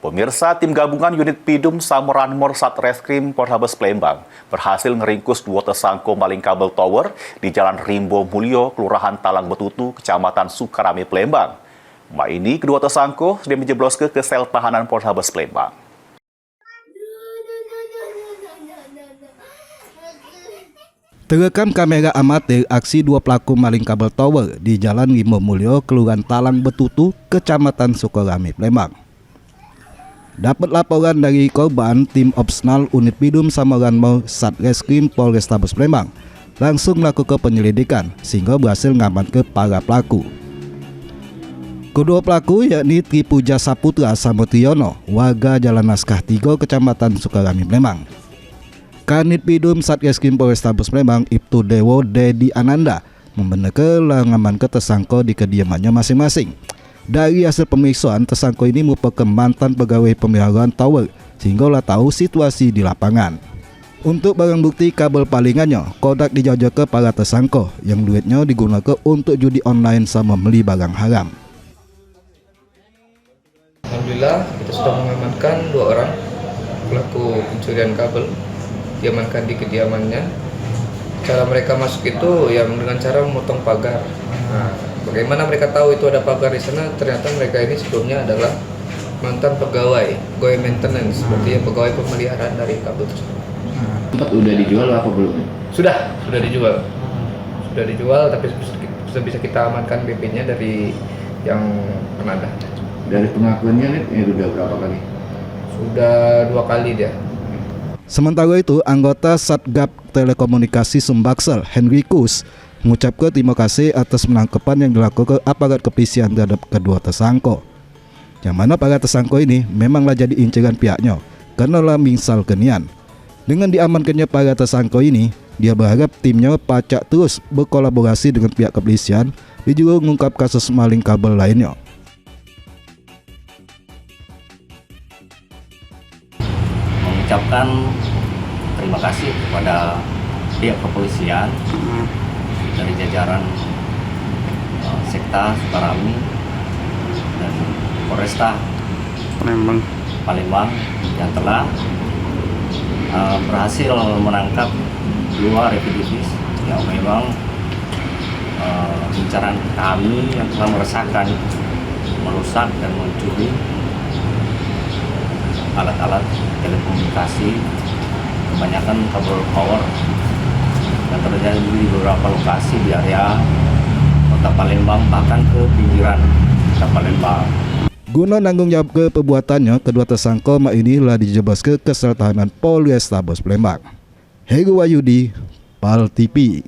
Pemirsa, tim gabungan unit Pidum Sameranmor Satreskrim Polrestabes Palembang berhasil meringkus 2 tersangka maling kabel tower di Jalan Rimbo Mulyo, Kelurahan Talang Betutu, Kecamatan Sukarame, Palembang. Ini kedua tersangka sudah menjebloskan ke sel tahanan Polrestabes Palembang. Terekam kamera amatir aksi 2 pelaku maling kabel tower di Jalan Rimbo Mulyo, Kelurahan Talang Betutu, Kecamatan Sukarame, Palembang. Dapat laporan dari korban, tim opsional unit Pidum Sameranmor Satreskrim Polrestabes Palembang langsung melakukan penyelidikan sehingga berhasil mengamankan para pelaku. Kedua pelaku yakni Tripuja Saputra Samutriyono, warga Jalan Naskah 3, Kecamatan Sukarame, Palembang. Kanit Pidum Satreskrim Polrestabes Palembang Ibtu Dewo Dedi Ananda membenarkan mengamankan tersangka di kediamannya masing-masing. Dari hasil pemeriksaan, tersangka ini merupakan mantan pegawai pemeliharaan tower sehingga lah tahu situasi di lapangan. Untuk barang bukti kabel palingannya, kodak dijajah ke para tersangka yang duitnya digunakan untuk judi online sama beli barang haram. Alhamdulillah kita sudah mengamankan 2 orang pelaku pencurian kabel, diamankan di kediamannya. Cara mereka masuk itu ya dengan cara memotong pagar. Nah, bagaimana mereka tahu itu ada pagar di sana? Ternyata mereka ini sebelumnya adalah mantan pegawai maintenance, seperti pegawai pemeliharaan dari kabel tersebut. Tempat udah dijual apa belum? Sudah dijual. Sudah dijual, tapi sudah bisa kita amankan BP-nya dari yang penadah. Dari pengakuannya nih udah berapa kali? Sudah 2 kali dia. Sementara itu, anggota Satgab Telekomunikasi Sumbaksel, Henrikus, mengucapkan terima kasih atas penangkapan yang dilakukan aparat kepolisian terhadap kedua tersangka. Yang mana para tersangka ini memanglah jadi inceran pihaknya karena lah misal kenian. Dengan diamankannya para tersangka ini, dia berharap timnya pacak terus berkolaborasi dengan pihak kepolisian dan juga mengungkap kasus maling kabel lainnya. Mengucapkan terima kasih kepada pihak kepolisian dari jajaran Sekta Sukarame dan Polresta Palembang yang telah berhasil menangkap 2 residivis yang memang incaran kami yang telah meresahkan, merusak dan mencuri alat-alat telekomunikasi, kebanyakan kabel power yang terjadi di beberapa lokasi di area kota Palembang, bahkan ke pinggiran kota Palembang. Guna nanggung jawab ke perbuatannya, kedua tersangka ini telah dijeboskan ke sel tahanan Polrestabes Palembang. Heru Wahyudi, PAL TV.